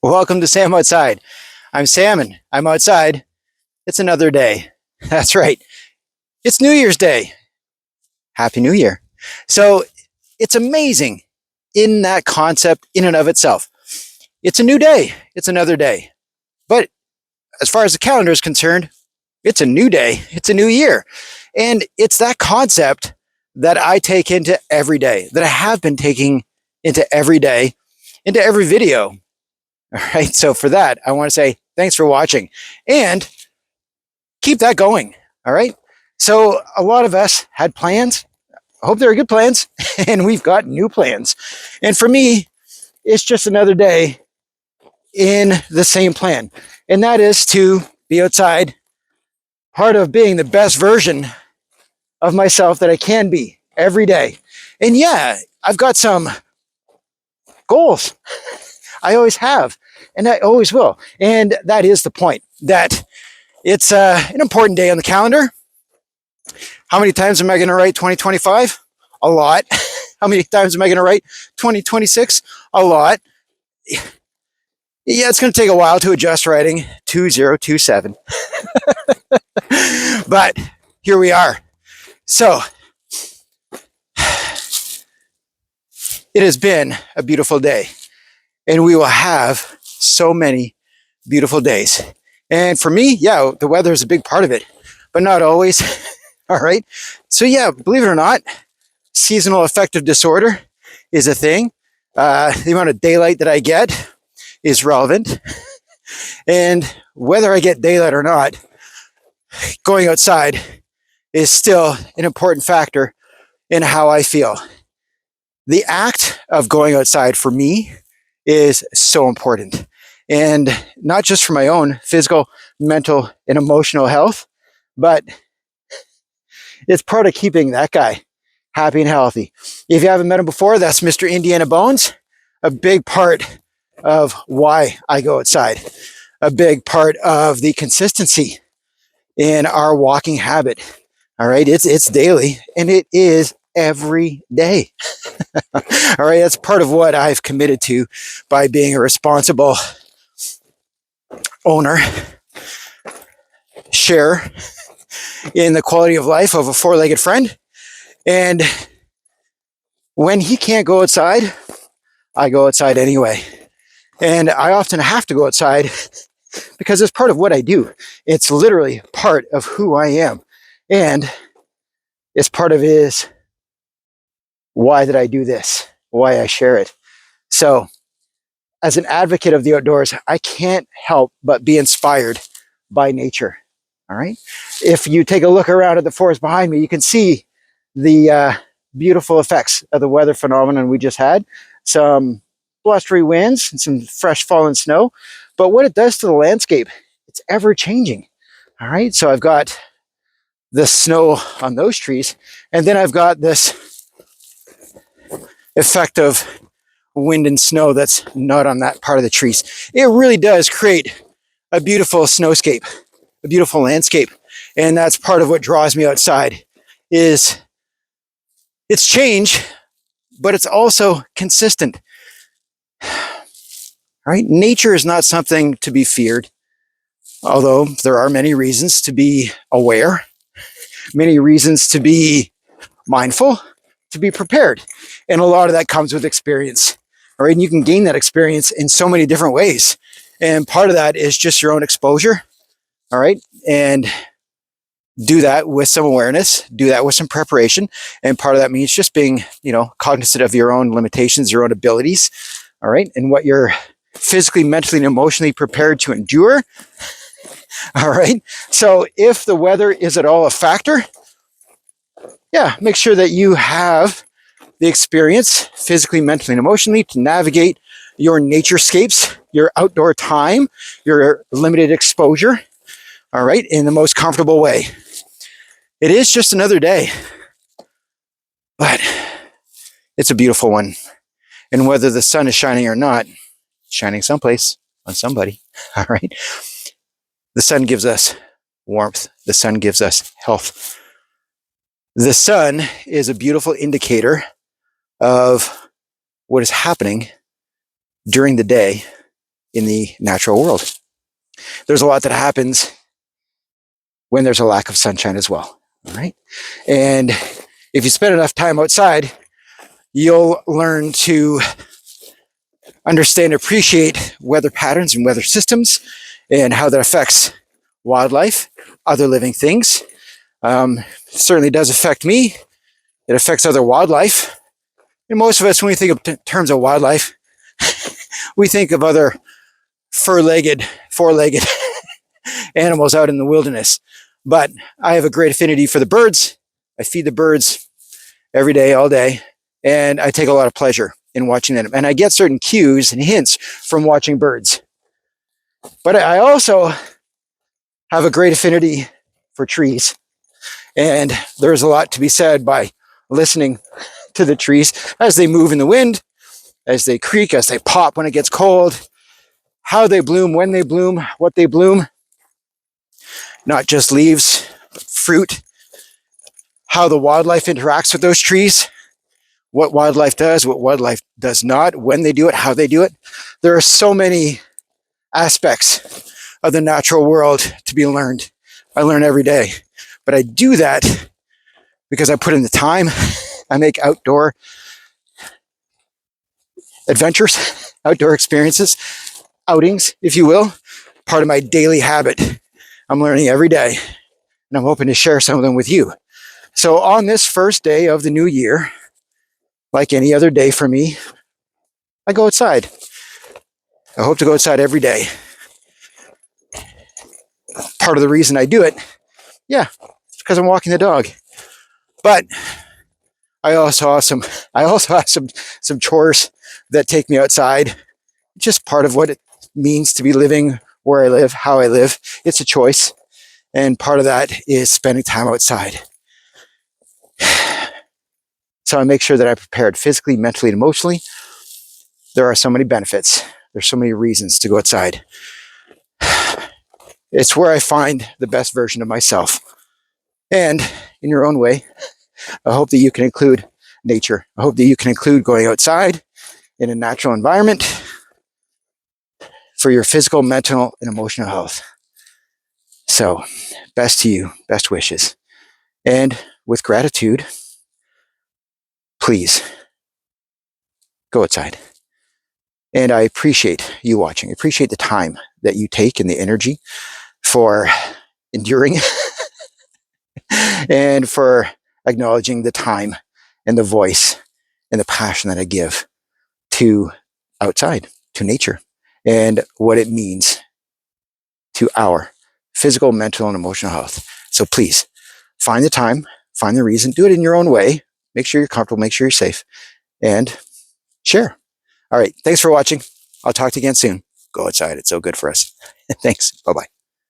Welcome to Sam Outside. I'm Sam and I'm outside. It's another day. That's right. It's New Year's Day. Happy New Year. So it's amazing in that concept in and of itself. It's a new day. It's another day. But as far as the calendar is concerned, it's a new day. It's a new year. And it's that concept that I take into every day, that I have been taking into every day, into every video. All right. So for that, I want to say thanks for watching and keep that going. All right. So a lot of us had plans. I hope they're good plans, and we've got new plans. And for me, it's just another day in the same plan. And that is to be outside, part of being the best version of myself that I can be every day. And yeah, I've got some goals. I always have, and I always will. And that is the point, that it's an important day on the calendar. How many times am I going to write 2025? A lot. How many times am I going to write 2026? A lot. Yeah, it's going to take a while to adjust writing 2027. But here we are. So it has been a beautiful day, and we will have so many beautiful days. And for me, yeah, the weather is a big part of it, but not always. All right. So yeah, believe it or not, seasonal affective disorder is a thing. The amount of daylight that I get is relevant. And whether I get daylight or not, going outside is still an important factor in how I feel. The act of going outside for me is so important. And not just for my own physical, mental, and emotional health, but it's part of keeping that guy happy and healthy. If you haven't met him before, that's Mr. Indiana Bones. A big part of why I go outside. A big part of the consistency in our walking habit. All right, it's daily, and it is every day. All right, that's part of what I've committed to by being a responsible owner, share in the quality of life of a four-legged friend. And when he can't go outside, I go outside anyway. And I often have to go outside because it's part of what I do. It's literally part of who I am. And it's part of is why did I do this? Why I share it. So as an advocate of the outdoors, I can't help but be inspired by nature. All right. If you take a look around at the forest behind me, you can see the beautiful effects of the weather phenomenon we just had. Some blustery winds and some fresh fallen snow. But what it does to the landscape, it's ever changing. All right. So I've got the snow on those trees, and then I've got this effect of wind and snow that's not on that part of the trees. It really does create a beautiful snowscape, a beautiful landscape. And that's part of what draws me outside is it's change, but it's also consistent. All right. Nature is not something to be feared, although there are many reasons to be aware, many reasons to be mindful, to be prepared. And a lot of that comes with experience. All right. And you can gain that experience in so many different ways. And part of that is just your own exposure. All right. And do that with some awareness, do that with some preparation. And part of that means just being, cognizant of your own limitations, your own abilities. All right. And what you're physically, mentally, and emotionally prepared to endure. All right. So if the weather is at all a factor, yeah, make sure that you have the experience physically, mentally, and emotionally to navigate your naturescapes, your outdoor time, your limited exposure. All right. In the most comfortable way. It is just another day, but it's a beautiful one. And whether the sun is shining or not, it's shining someplace on somebody. All right. The sun gives us warmth. The sun gives us health. The sun is a beautiful indicator of what is happening during the day in the natural world. There's a lot that happens when there's a lack of sunshine as well. All right. And if you spend enough time outside, you'll learn to understand and appreciate weather patterns and weather systems and how that affects wildlife, other living things. Certainly does affect me. It affects other wildlife. And most of us, when we think of terms of wildlife, we think of other four-legged animals out in the wilderness. But I have a great affinity for the birds. I feed the birds every day, all day, and I take a lot of pleasure in watching them. And I get certain cues and hints from watching birds. But I also have a great affinity for trees. And there's a lot to be said by listening to the trees as they move in the wind, as they creak, as they pop when it gets cold, how they bloom, when they bloom, what they bloom. Not just leaves, but fruit. How the wildlife interacts with those trees. What wildlife does, what wildlife does not, when they do it, how they do it. There are so many aspects of the natural world to be learned. I learn every day. But I do that because I put in the time. I make outdoor adventures, outdoor experiences, outings, if you will, part of my daily habit. I'm learning every day, and I'm hoping to share some of them with you. So on this first day of the new year, like any other day for me, I go outside. I hope to go outside every day. Part of the reason I do it, it's because I'm walking the dog. But I also have some chores that take me outside. Just part of what it means to be living where I live, how I live. It's a choice. And part of that is spending time outside. So I make sure that I'm prepared physically, mentally, and emotionally. There are so many benefits. There's so many reasons to go outside. It's where I find the best version of myself. And in your own way, I hope that you can include nature. I hope that you can include going outside in a natural environment for your physical, mental, and emotional health. So, best to you, best wishes. And with gratitude, please go outside. And I appreciate you watching. I appreciate the time that you take and the energy for enduring and for acknowledging the time and the voice and the passion that I give to outside, to nature, and what it means to our physical, mental, and emotional health. So please find the time, find the reason, do it in your own way. Make sure you're comfortable, make sure you're safe, and share. All right. Thanks for watching. I'll talk to you again soon. Go outside. It's so good for us. Thanks. Bye-bye.